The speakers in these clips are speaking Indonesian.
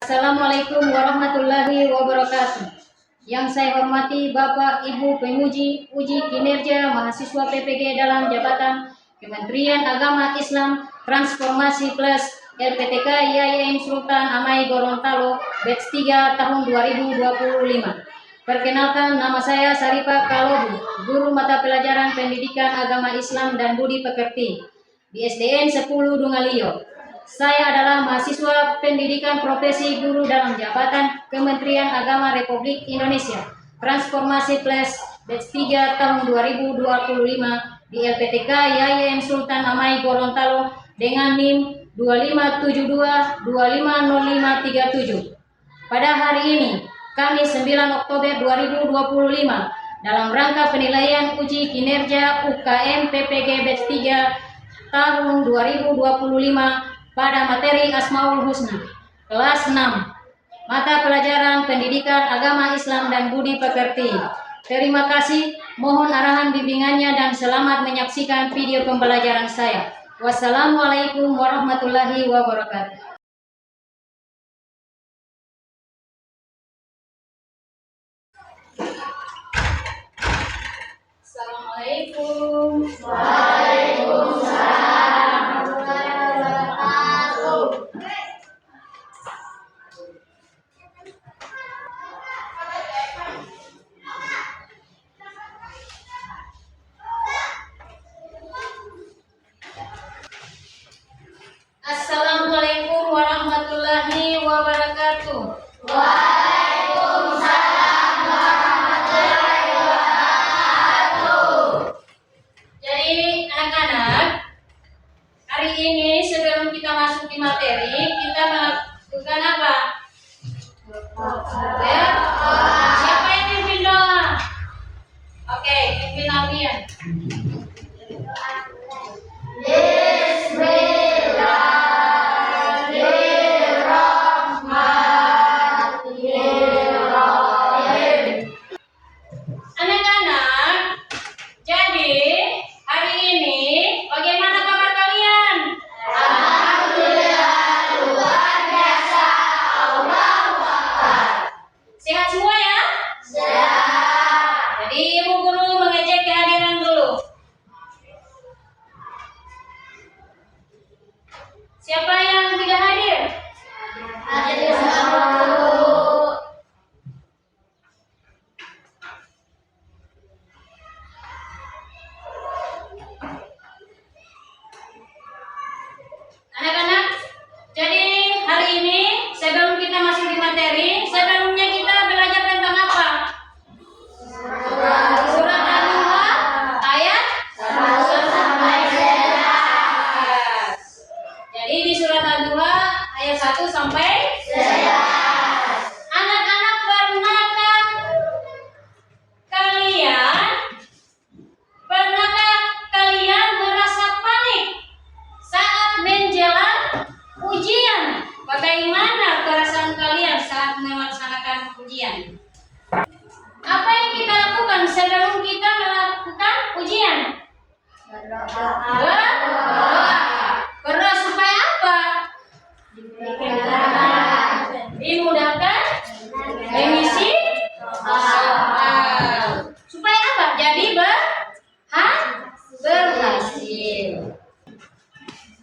Assalamualaikum warahmatullahi wabarakatuh. Yang saya hormati Bapak Ibu penguji uji kinerja mahasiswa PPG dalam jabatan Kementerian Agama Islam Transformasi Plus LPTK YAIN Sultan Amai Gorontalo batch 3 tahun 2025. Perkenalkan, nama saya Sarifah Kalobu, guru mata pelajaran Pendidikan Agama Islam dan Budi Pekerti di SDN 10 Dungalio. Saya adalah mahasiswa pendidikan profesi guru dalam jabatan Kementerian Agama Republik Indonesia Transformasi Plus batch 3 tahun 2025 di LPTK YAIN Sultan Amai Gorontalo dengan NIM 2572250537. Pada hari ini, Kamis 9 Oktober 2025, dalam rangka penilaian uji kinerja UKM PPG batch 3 tahun 2025 pada materi Asmaul Husna, kelas 6, mata pelajaran Pendidikan Agama Islam dan Budi Pekerti. Terima kasih, mohon arahan bimbingannya dan selamat menyaksikan video pembelajaran saya. Wassalamualaikum warahmatullahi wabarakatuh. Assalamualaikum. Waalaikumsalam. Assalamualaikum warahmatullahi wabarakatuh. Waalaikumsalam warahmatullahi wabarakatuh. Jadi anak-anak, hari ini sebelum kita masuk di materi, kita melakukan apa? Ya? Siapa yang pimpin doa? Oke, pimpin Alfian. Siapa yang tidak hadir? Hadir satu. Anak-anak, jadi hari ini sebelum kita masuk di materi, sebelumnya kita belajar tentang apa? Surat Al-Duha ayat 1 sampai 11. Jadi di surat Al-Duha ayat 1 sampai 11. Anak-anak, pernahkah kalian merasa panik saat menjelang ujian? Bagaimana perasaan kalian saat melaksanakan ujian? Apa yang kita lakukan sebelum kita melakukan ujian? Berdoa. Berdoa supaya apa? Dimudahkan mengisi soal. Supaya apa? Jadi berhasil.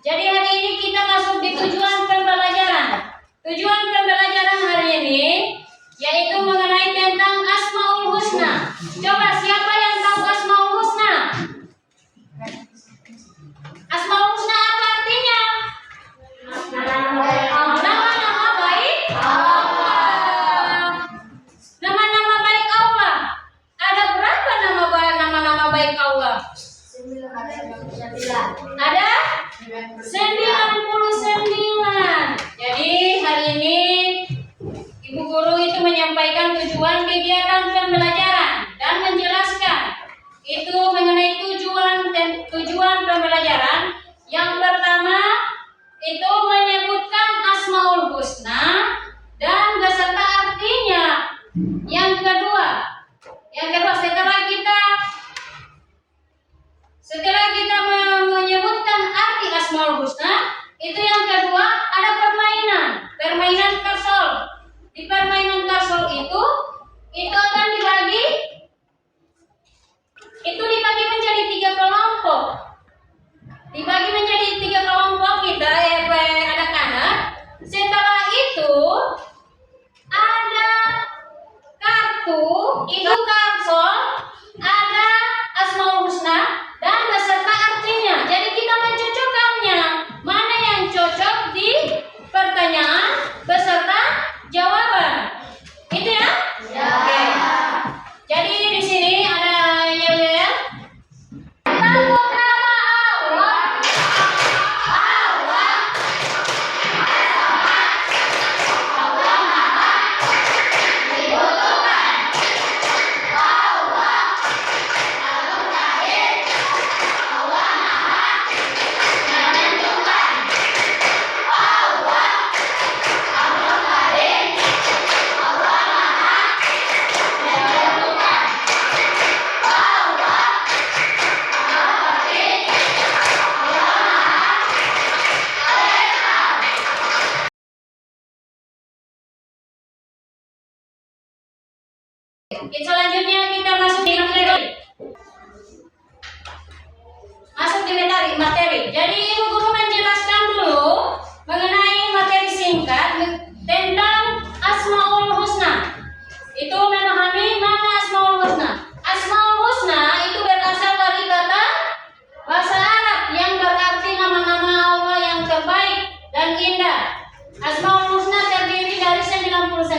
Jadi hari ini kita masuk di tujuan pembelajaran. Tujuan pembelajaran hari ini yaitu mengenai tentang Asmaul Husna. Coba siapa yang tahu Asmaul Husna? Asmaul Husna apa artinya? Nama-nama baik Allah. Nama-nama baik Allah. Ada berapa nama-nama baik Allah? Ada 99. Jadi hari ini Ibu Guru itu menyampaikan tujuan kegiatan pembelajaran dan menjelaskan itu mengenai tujuan pembelajaran. Yang pertama itu menyebutkan Asmaul Husna dan beserta artinya. Yang kedua setelah kita menyebutkan arti Asmaul Husna, itu yang kedua ada permainan kursor. Selanjutnya kita masuk di materi. Materi. Jadi Ibu Guru menjelaskan dulu mengenai materi singkat tentang Asmaul Husna. Itu memahami mana Asmaul Husna. Asmaul Husna itu berasal dari kata bahasa Arab yang berarti nama-nama Allah yang terbaik dan indah. Asmaul Husna terdiri dari 99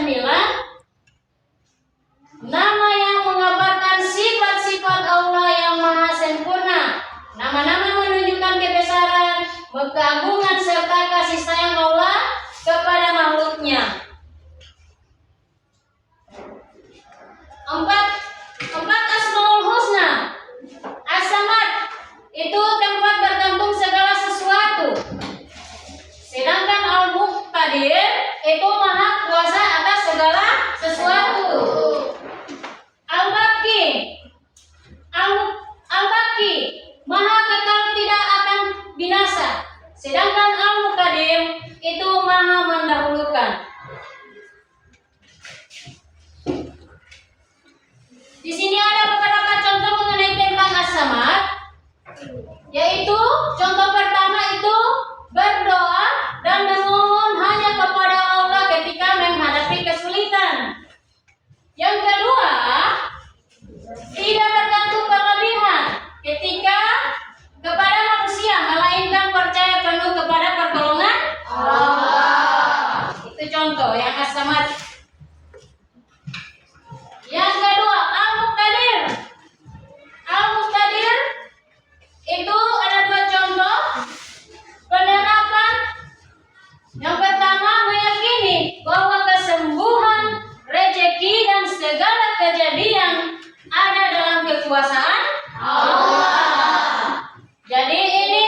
nama yang mengabarkan sifat-sifat Allah yang maha sempurna. Nama-nama menunjukkan kebesaran, keagungan serta kasih sayang Allah kepada makhluknya. Empat Asmaul Husna. As-Samad itu tempat bergantung segala sesuatu. Sedangkan Al-Muqtadir itu maha kuasa atas segala sesuatu. Al-Baqi maha kekal tidak akan binasa. Sedangkan Al-Muqaddim itu maha mendahulukan. Di sini ada beberapa contoh mengenai tentang As-Samad, yaitu contoh pertama itu berdoa dan memohon hanya kepada Allah ketika menghadapi kesulitan. Yang kedua, tidak bergantung berlebihan ketika kepada manusia, melainkan percaya penuh kepada pertolongan Allah. Itu contoh yang As-Samad. Yang kedua, Al-Muqtadir itu ada dua contoh penerapan. Yang pertama, meyakini bahwa kesembuhan, rezeki dan segala kejadian ada dalam kekuasaan Allah. Jadi ini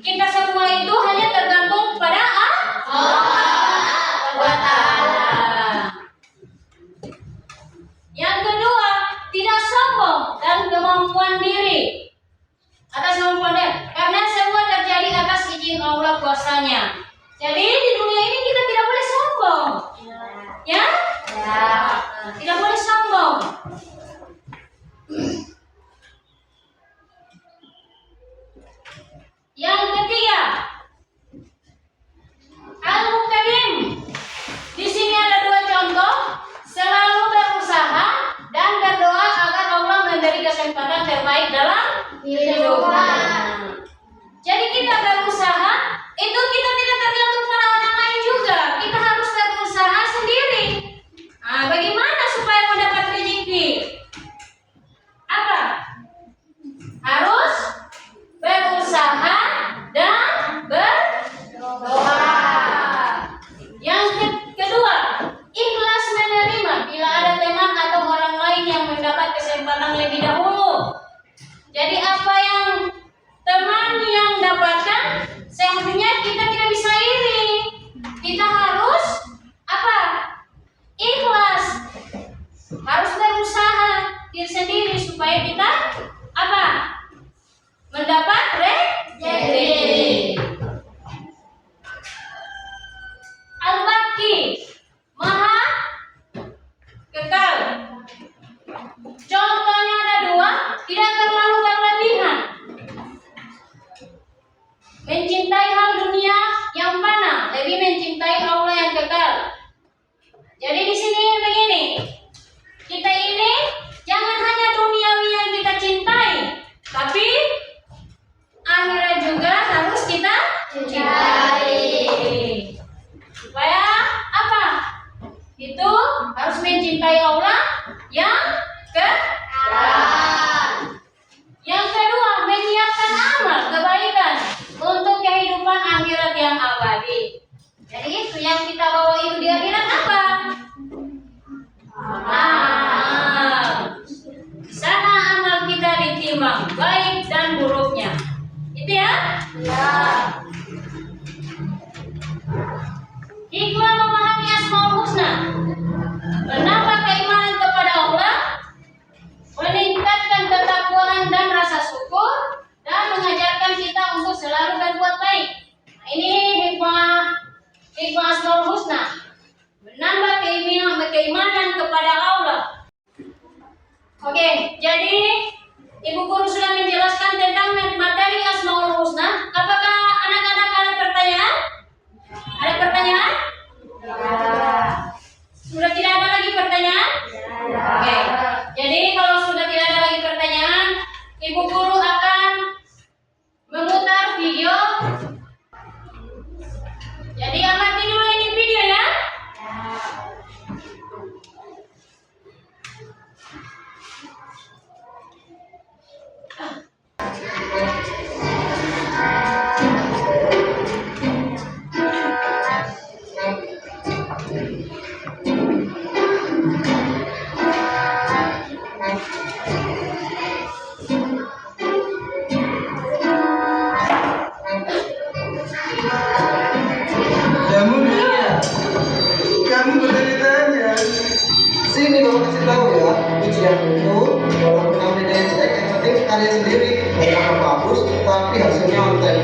kita semua itu hanya tergantung pada Allah. Yang kedua, tidak sombong dan kemampuan diri atas kemampuan diri, karena semua terjadi atas izin Allah kuasanya. Jadi di dunia ini kita tidak boleh sombong, ya? Tidak boleh sombong. Yang ketiga, Al-Muqaddim. Di sini ada dua contoh, selalu berusaha dan berdoa agar Allah memberi kesempatan terbaik dalam hidup. Jadi kita berusaha, itu kita tidak tergantung pada orang lain juga. Kita harus berusaha sendiri. Nah, bagaimana supaya mendapat rezeki? Apa? Harus berusaha dan berdoa. Yang kedua, ikhlas menerima bila ada teman atau orang lain yang mendapat kesempatan lebih dahulu. Jadi apa yang teman yang dapatkan, seharusnya kita tidak bisa iri. Kita harus apa? Ikhlas. Harus berusaha diri sendiri supaya kita apa? Mendapat rezeki. Al-Baqi, maha kekal. Contohnya ada dua, tidak terlalu berlebihan, mencintai hal dunia yang fana, lebih mencintai Allah yang kekal. Jadi di sini begini, kita ini jangan hanya duniawi yang kita cintai, tapi akhirat juga harus kita cintai. Supaya apa? Itu harus mencintai Allah yang kekal. Yang kedua, menyiapkan amal kebaikan untuk kehidupan akhirat yang abadi. Jadi itu yang kita bawa itu di akhirat apa? Amal. Di sana amal kita ditimbang baik dan buruknya. Itu ya? Ya. Hikmah memahami Asmaul Husna, menambah keimanan kepada Allah, meningkatkan ketakwaan dan rasa syukur, dan mengajarkan kita untuk selalu berbuat baik. Nah, ini hikmah Asmaul Husna, menambah keimanan kepada Allah. Oke, jadi Ibu Guru sudah menjelaskan tentang materi Asmaul Husna. Apakah anak-anak ada pertanyaan? Ada pertanyaan? Sudah tidak ada lagi pertanyaan? Oke, jadi kalau sudah tidak ada lagi pertanyaan, Ibu Guru akan memutar video. Jadi amati dulu ini video ya. Kamu bertanya-tanya. Sini bapak kasih tahu ya, ujian itu walaupun kamu nilainya jelek, yang penting karya sendiri bukan bagus, tapi hasilnya on time.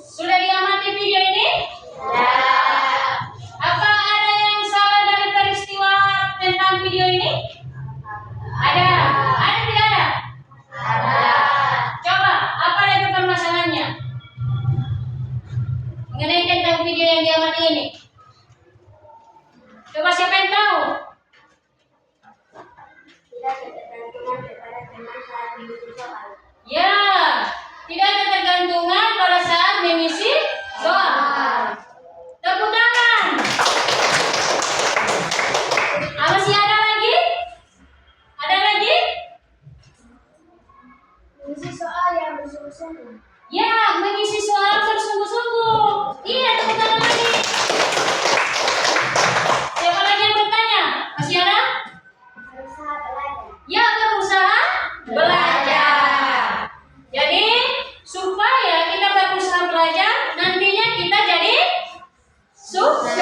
Sudah diamati video ini? Ya. Apa ada yang salah dari peristiwa tentang video ini? Ada. Ada tidak ada? Ada. Coba, apa lagi permasalahannya? Mengenai tentang video yang diamati ini. Coba siapa yang tahu? Tidak ketergantungan kepada teman saat mengisi soal. Ya, tidak ada ketergantungan pada saat mengisi soal. Tepuk tangan. Masih ada lagi? Ada lagi? Mengisi soal yang bersungguh-sungguh. Ya, mengisi soal bersungguh-sungguh. Iya, tepuk tangan lagi. Siapa lagi yang bertanya? Masih ada? Berusaha belajar. Ya, berusaha belajar. Jadi, supaya kita berusaha belajar, nantinya kita jadi sukses.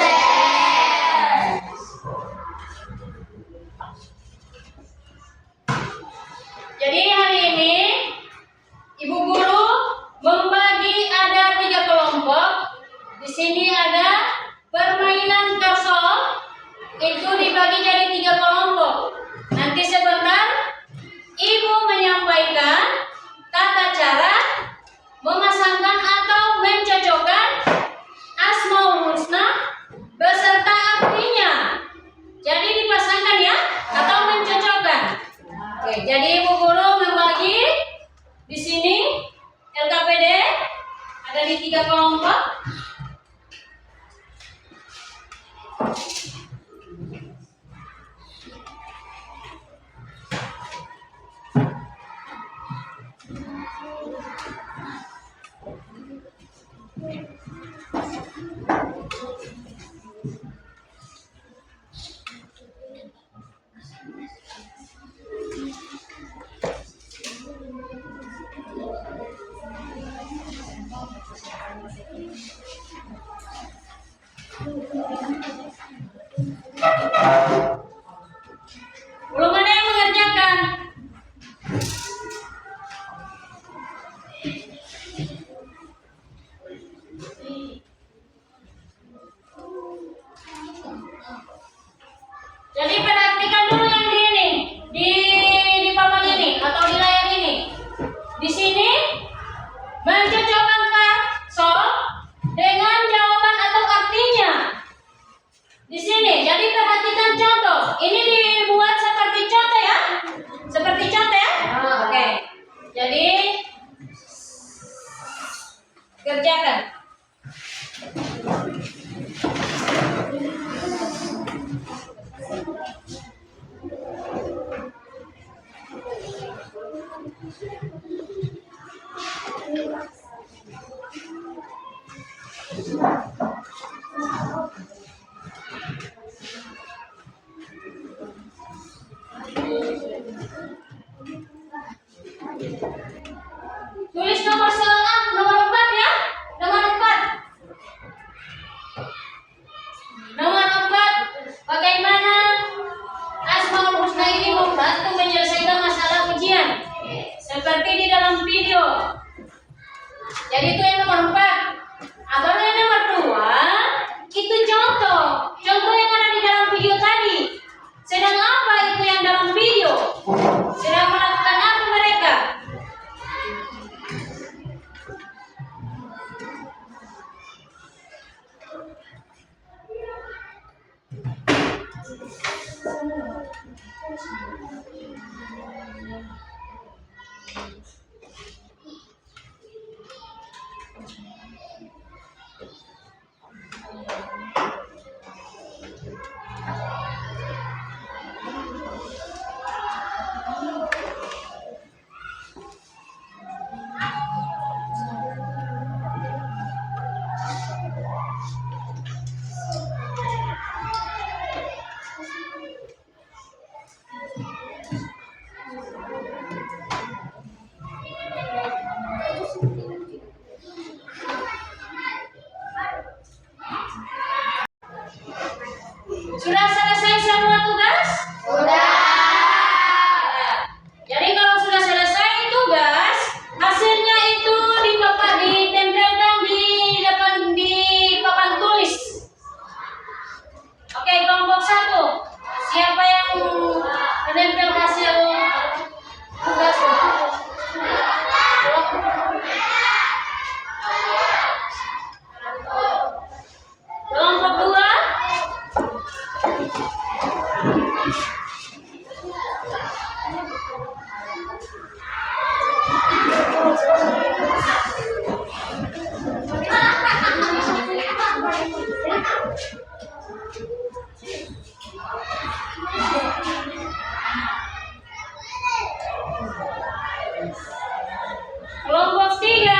Jadi hari ini Ibu Guru membagi ada 3 kelompok. Di sini ada permainan kosong. Itu dibagi jadi 3 kelompok. Nanti sebentar Ibu menyampaikan tata cara memasangkan atau mencocokkan Asmaul Husna beserta artinya. Jadi dipasangkan ya atau mencocokkan. Oke, jadi Ibu Guru membagi di sini LKPD ada di 3 kelompok. Belum ada yang mengerjakan. Jadi perhatikan dulu yang di ini, di papan ini atau di layar ini. Di sini mencocokkan soal dengan jawaban atau artinya. Di sini, jadi perhatikan contoh. Ini dibuat seperti contoh ya, seperti contoh ya. Oke. Jadi kerjakan. Tulis nomor soal nomor 4 ya. Nomor 4. Nomor 4. Bagaimana Asmaul Husna ini membantu menyelesaikan masalah ujian? Seperti di dalam video. Jadi itu yang nomor 4. Agama yang nomor 2 itu contoh yang ada di dalam video tadi. Sedang apa itu yang dalam video? Sedang melakukan apa mereka? Sudah selesai semua tugas? Sudah. Jadi kalau sudah selesai tugas, hasilnya itu ditempelkan di papan tulis. Oke, kelompok 1. Siapa yang menempel hasil tugas? Kelompok 2. Kelompok 3.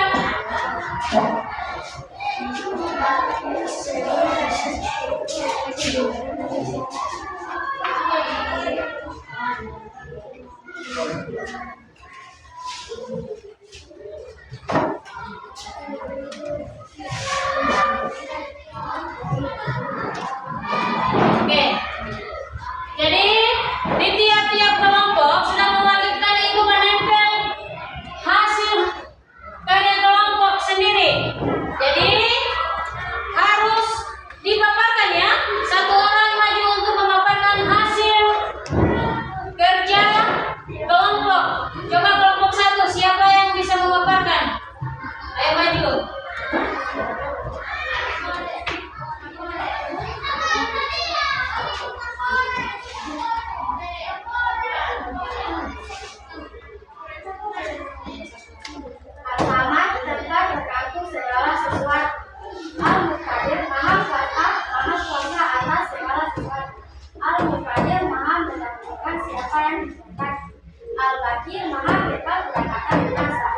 Oke. Jadi di tiap-tiap kelompok sudah mewajibkan itu menempel hasil karya kelompok sendiri. Jadi harus dipaparkan ya. Satu orang maju untuk memaparkan hasil kerja kelompok. Coba kelompok 1, siapa yang bisa memaparkan? Ayo maju. Al-Samad tempat terkagum segala sesuatu. Al-Muqtadir maha kuasa, maha kuasa atas segala sesuatu. Al-Muqtadir maha menentukan siapa yang ditentukan. Al-Bakir maha bebas kata binasa.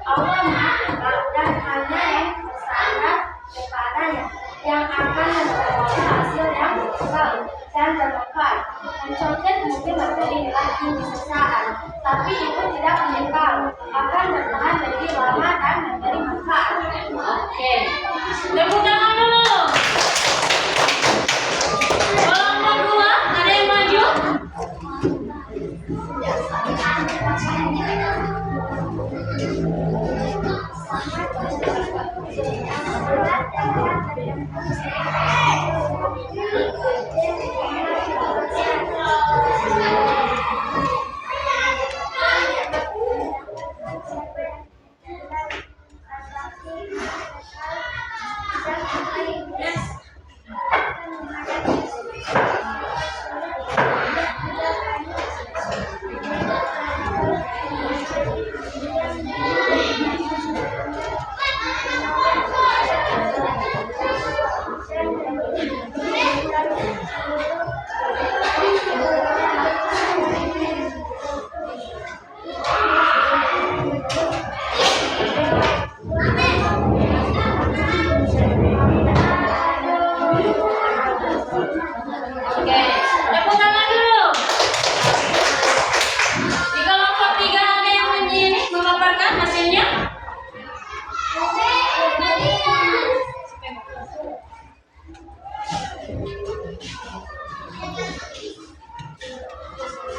Allah maha kekal dan hanya yang bersandar kepadanya yang akan memperoleh hasil yang kekal dan bermanfaat. Mencontek mungkin menjadi lagi sesaat, tapi itu tidak meninggal, akan bertahan lebih lama dan memberi manfaat. Oke. Tepuk tangan dulu. Kelompok 2, ada yang maju? Oke, tepuk tangan dulu. Di kelompok 3 ada yang memaparkan hasilnya?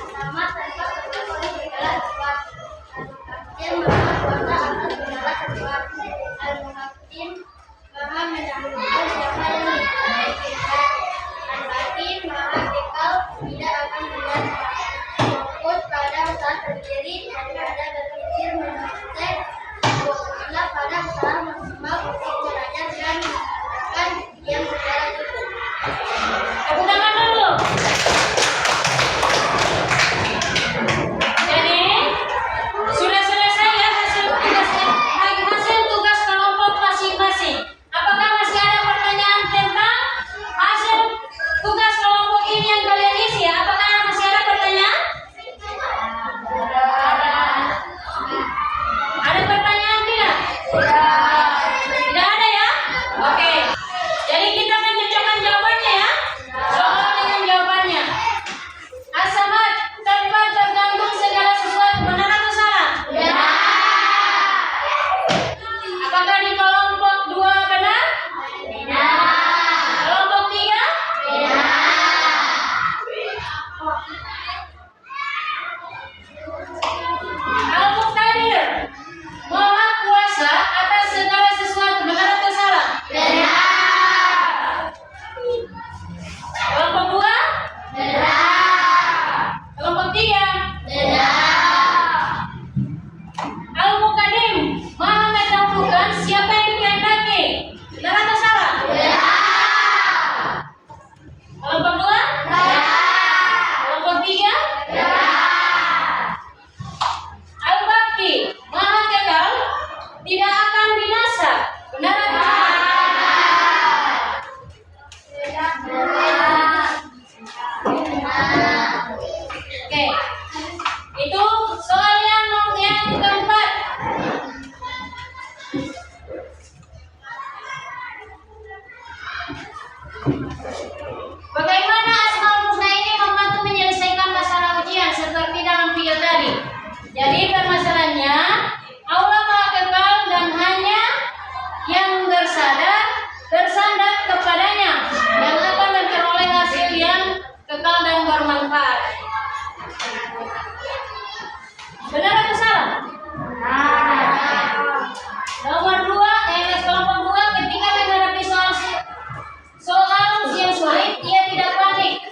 Sama tanpa tercapai segala sesuatu. Al-Muqtadir maha kuasa atas segala sesuatu. Al-Muhakim maha Tepuk tangan dulu. Jadi sudah selesai ya hasil tugas kelompok masing-masing. Apakah masih ada pertanyaan tentang hasil tugas kelompok ini yang kalian isi? Apakah masih ada pertanyaan? Ada pertanyaan tidak? Tidak ada ya? Oke. Jadi kita mencocokkan jawabannya ya. Soal dengan jawabannya. As-Samad tanpa tergantung segala sesuatu, benar atau salah? Benar. Apakah di kelompok 2 benar? Benar. Kelompok 3? Benar. Al-Muqtadir Maha kuasa atas segala sesuatu, benar atau salah? Benar. Kelompok 2? Benar. Kelompok 3? Benar. Al-Muqaddim Maha mendahulukan siapa yang dikehendaki, benar atau salah? Benar. Kelompok 2? Benar. Kelompok 3? Benar. Al-Baqi Maha kekal, tidak akan binasa, benar atau salah? Oke, itu soal yang keempat. Bagaimana Asmaul Husna ini membantu menyelesaikan masalah ujian seperti dalam video tadi? Jadi permasalahannya, Allah Maha kekal dan hanya yang bersandar kepadanya yang akan memperoleh hasil yang kekal dan bermanfaat. Benar atau salah? Nomor 2, kelompok 2 ketika menghadapi soal yang sulit, ia tidak panik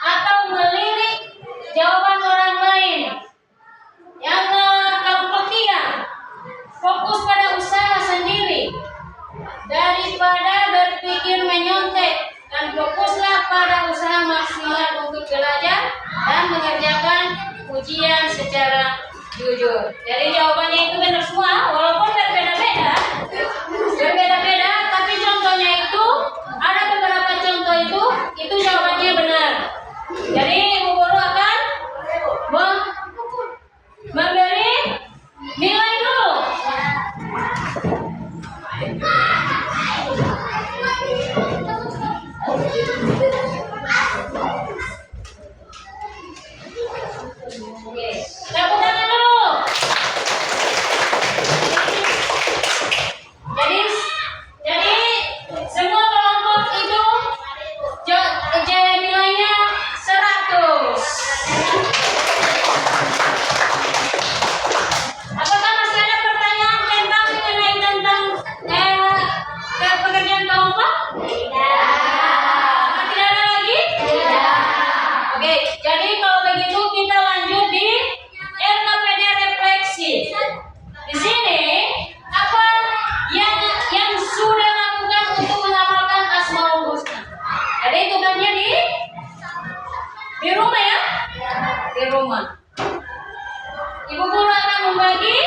atau melirik jawaban orang lain. Yang kelompok 3, fokus pada usaha sendiri daripada berpikir menyontek, dan fokuslah pada usaha maksimal untuk belajar dan mengerjakan ujian secara jujur. Jadi jawabannya itu benar semua, walaupun berbeda-beda, tapi contohnya itu ada beberapa contoh itu jawabannya benar. Jadi Ibu Guru akan memberi nilai dulu. Oke, tepuk tangan dulu. Jadi semua kelompok itu nilainya 100. Apakah masih ada pertanyaan tentang pekerjaan kelompok? Tidak. Tidak ada lagi? Tidak. Oke, jadi kalau begitu kita lanjut di LKPD refleksi. Di sini apa yang sudah lakukan untuk mengamalkan Asmaul Husna? Jadi tugasnya di rumah ya? Di rumah. Ibu Guru akan membagi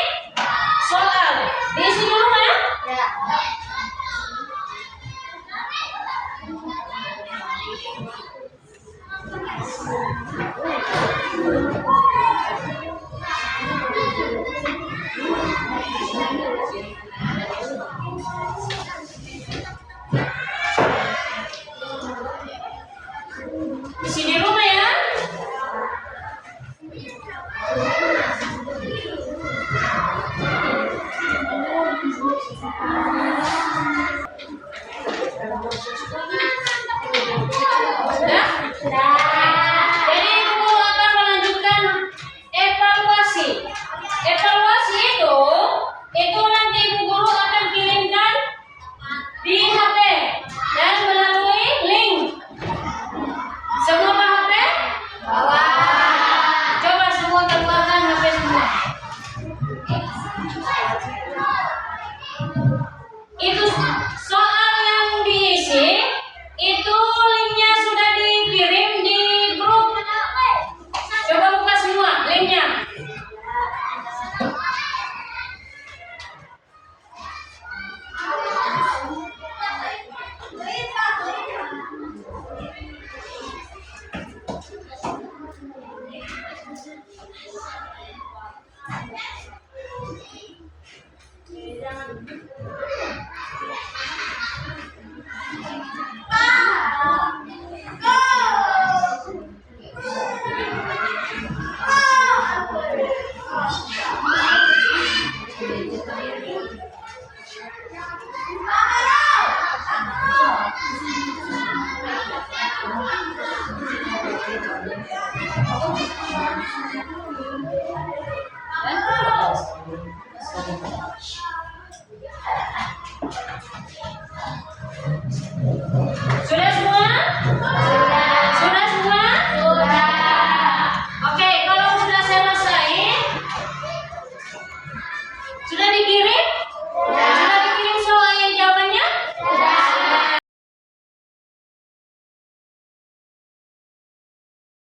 soal. Diisi di rumah ya? Ya. Isi di rumah ya? Sudah? Jadi Ibu Guru akan melanjutkan evaluasi. Evaluasi itu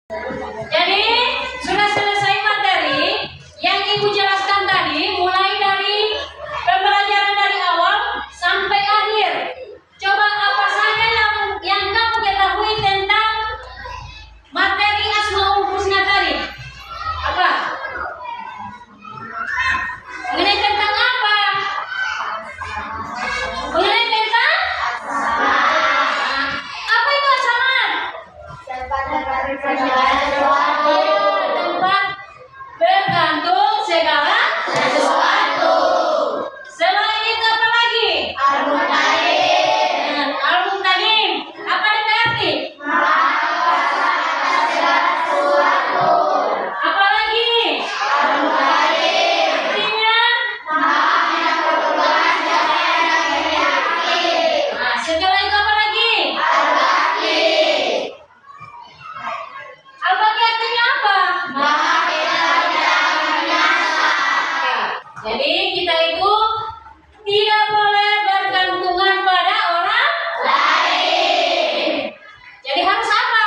Jadi sudah selesai materi yang Ibu jelaskan tadi, mulai dari pembelajaran dari awal sampai akhir. Coba apa saja yang kamu ketahui tentang materi Asmaul Husna tadi? Apa? Mengenai tentang apa? Mengenai tentang apa itu asaman? Tempat bergantung segala sesuatu. Selain itu apa lagi? Al-Muqtadim. Apa itu arti? Apa lagi? Artinya? Nah, setelah itu apa lagi? Al-Baqi artinya apa? Jadi kita itu tidak boleh bergantungan pada orang lain. Jadi harus apa?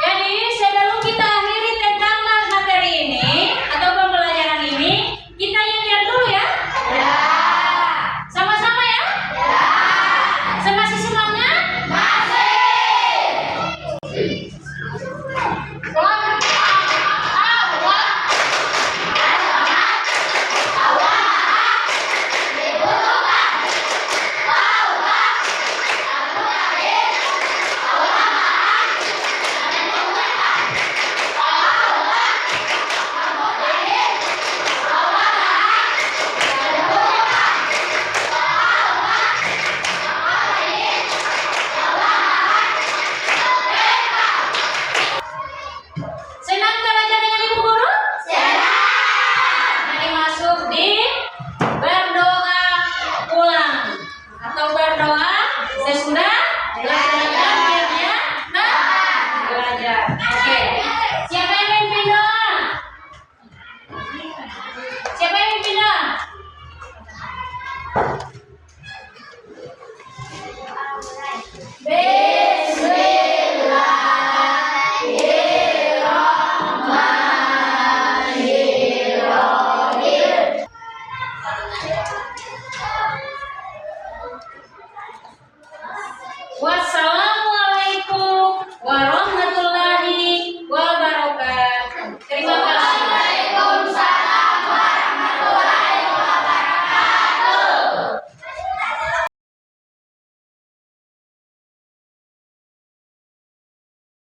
Jadi sebelum kita akhiri tentang materi ini atau pembelajaran ini, kita lihat dulu ya. Sama-sama ya? Masih semangat? Senang belajar dengan Ibu Guru? Mari masuk di berdoa ulang atau berdoa sesudah belajar ya. Belajar. Oke. Siapa yang mimpin doa? Siapa yang mimpin doa? B